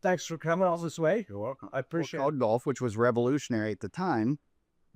thanks for coming all this way. You're welcome. I appreciate called golf, which was revolutionary at the time,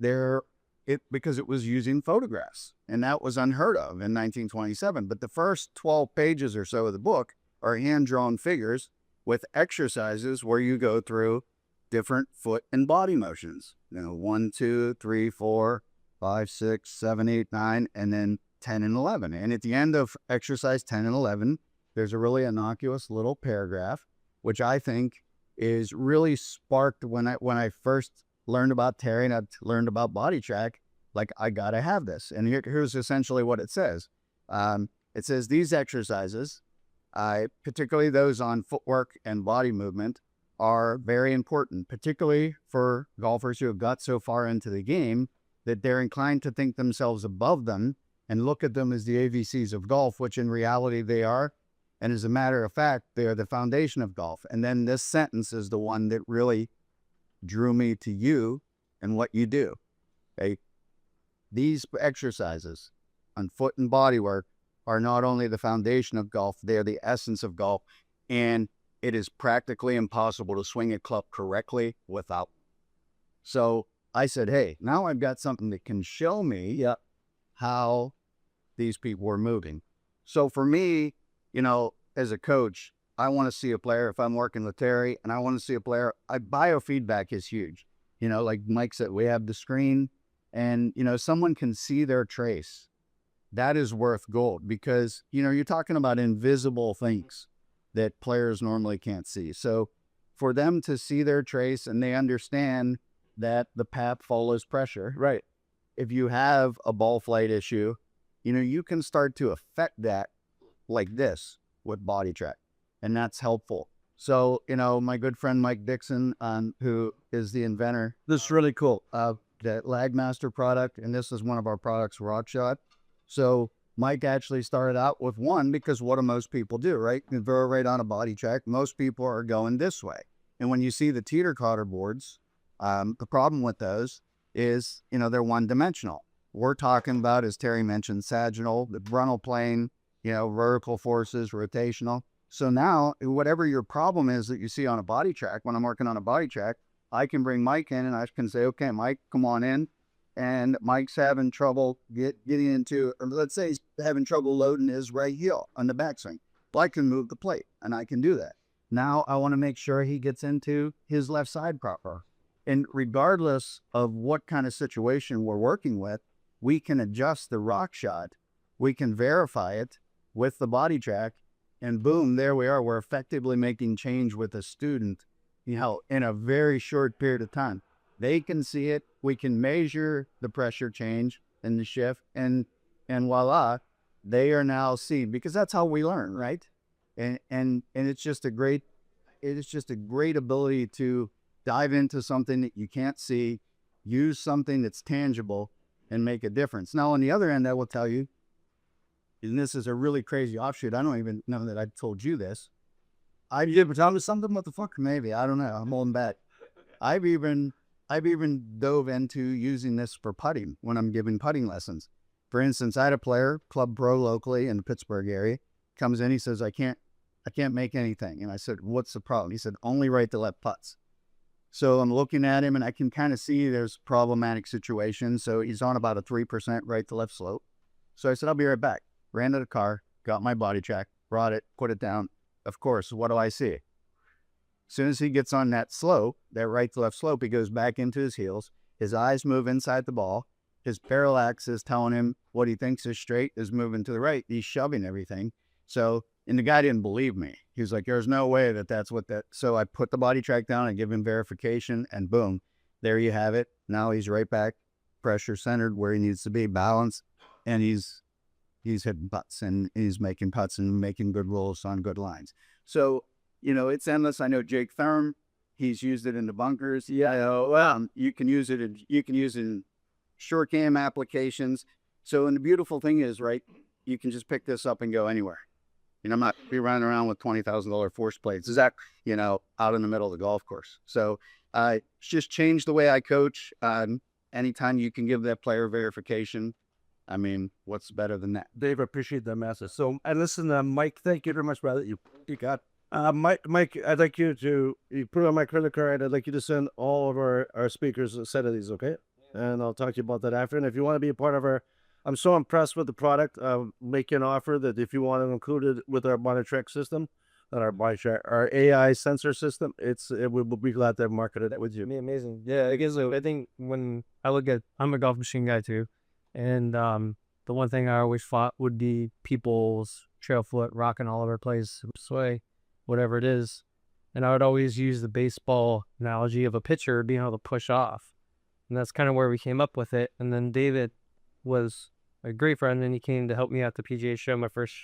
because it was using photographs, and that was unheard of in 1927. But the first 12 pages or so of the book are hand-drawn figures with exercises where you go through different foot and body motions. 1, 2, 3, 4, 5, 6, 7, 8, 9, and then 10 and 11. And at the end of exercise 10 and 11, there's a really innocuous little paragraph, which I think is really sparked when I first learned about Terry and I learned about body track. Like, I got to have this. And here's essentially what it says. It says these exercises, particularly those on footwork and body movement, are very important, particularly for golfers who have got so far into the game that they're inclined to think themselves above them and look at them as the ABCs of golf, which in reality they are. And as a matter of fact, they are the foundation of golf. And then this sentence is the one that really drew me to you and what you do. Okay? These exercises on foot and body work are not only the foundation of golf, they are the essence of golf. And it is practically impossible to swing a club correctly without. So I said, hey, now I've got something that can show me how these people are moving. So for me, as a coach, I want to see a player, if I'm working with Terry and I want to see a player, biofeedback is huge. Like Mike said, we have the screen and, someone can see their trace. That is worth gold because, you're talking about invisible things that players normally can't see. So for them to see their trace and they understand that the path follows pressure. Right. If you have a ball flight issue, you can start to affect that like this with body track, and that's helpful. So, my good friend Mike Dixon, who is the inventor, This is really cool. of the Lagmaster product, and this is one of our products, Rock Shot. So Mike actually started out with one because what do most people do, right? You throw right on a body track. Most people are going this way. And when you see the teeter-totter boards, the problem with those is, they're one-dimensional. We're talking about, as Terry mentioned, sagittal, the frontal plane, vertical forces, rotational. So now, whatever your problem is that you see on a body track, when I'm working on a body track, I can bring Mike in and I can say, okay, Mike, come on in. And Mike's having trouble getting into, or let's say he's having trouble loading his right heel on the backswing. Well, I can move the plate and I can do that. Now I want to make sure he gets into his left side proper. And regardless of what kind of situation we're working with, we can adjust the rock shot. We can verify it with the body track, and boom, there we are. We're effectively making change with a student, in a very short period of time. They can see it. We can measure the pressure change and the shift, and voila, they are now seen, because that's how we learn, right? And it's just a great ability to dive into something that you can't see, use something that's tangible, and make a difference. Now, on the other end, I will tell you, and this is a really crazy offshoot. I don't even know that I told you this. You ever tell me something? What the fuck? Maybe, I don't know. I'm holding back. I've even dove into using this for putting when I'm giving putting lessons. For instance, I had a player, club pro locally in the Pittsburgh area, comes in, he says, I can't make anything. And I said, what's the problem? He said, only right to left putts. So I'm looking at him and I can kind of see there's a problematic situation. So he's on about a 3% right to left slope. So I said, I'll be right back. Ran to the car, got my body track, brought it, put it down. Of course, what do I see? As soon as he gets on that slope, that right to left slope, he goes back into his heels. His eyes move inside the ball. His parallax is telling him what he thinks is straight is moving to the right. He's shoving everything. So, and the guy didn't believe me. He was like, there's no way that's what that. So I put the body track down and give him verification, and boom, there you have it. Now he's right back, pressure centered where he needs to be, balanced, and he's hitting putts and he's making putts and making good rolls on good lines. So, it's endless. I know Jake Thurm, he's used it in the bunkers. Yeah. Well, You can use it in short game applications. So, and the beautiful thing is, right, you can just pick this up and go anywhere. I'm not be running around with $20,000 force plates. Is that, out in the middle of the golf course. So, it's just changed the way I coach. Anytime you can give that player verification, I mean, what's better than that? Dave, I appreciate that message. So, and listen, Mike, thank you very much, brother. You got Mike, I'd like you put it on my credit card. I'd like you to send all of our speakers a set of these, okay? And I'll talk to you about that after. And if you want to be a part of I'm so impressed with the product. Make you an offer that if you want to include it with our monitor system, and our AI sensor system, we'll be glad to market it with you. Amazing. Yeah, I guess I think when I look at, I'm a golf machine guy too, and the one thing I always fought would be people's trail foot rocking all over the place, sway, whatever it is, and I would always use the baseball analogy of a pitcher being able to push off, and that's kind of where we came up with it. And then David was a great friend, and he came to help me at the PGA show. My first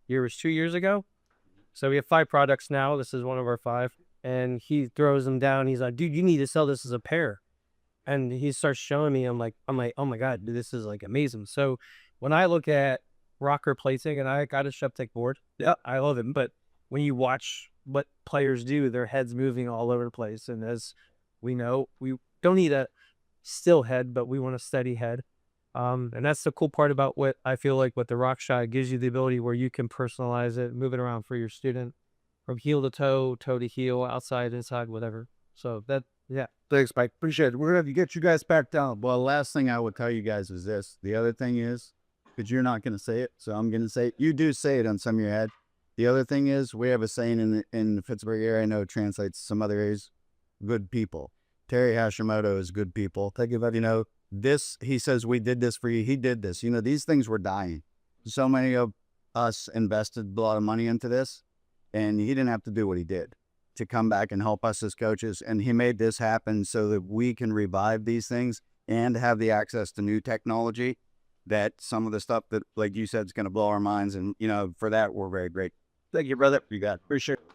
year was 2 years ago. So we have 5 products now. This is one of our 5. And he throws them down. He's like, dude, you need to sell this as a pair. And he starts showing me. I'm like, oh my God, dude, this is like amazing. So when I look at rocker placing, and I got a ShepTech board, yeah, I love it. But when you watch what players do, their heads moving all over the place. And as we know, we don't need a still head, but we want a steady head. And that's the cool part about what I feel like what the RockShy gives you the ability where you can personalize it, move it around for your student from heel to toe, toe to heel, outside, inside, whatever. So that, yeah. Thanks, Mike. Appreciate it. We're going to get you guys back down. Well, last thing I would tell you guys is this. The other thing is, because you're not going to say it, so I'm going to say it. You do say it on some of your head. The other thing is, we have a saying in the Pittsburgh area, I know it translates to some other areas, good people. Terry Hashimoto is good people. Think about, this, he says, we did this for you. He did this. These things were dying. So many of us invested a lot of money into this, and he didn't have to do what he did to come back and help us as coaches. And he made this happen so that we can revive these things and have the access to new technology that some of the stuff that, like you said, is going to blow our minds. And, for that, we're very grateful. Thank you, brother. You got it. Appreciate it.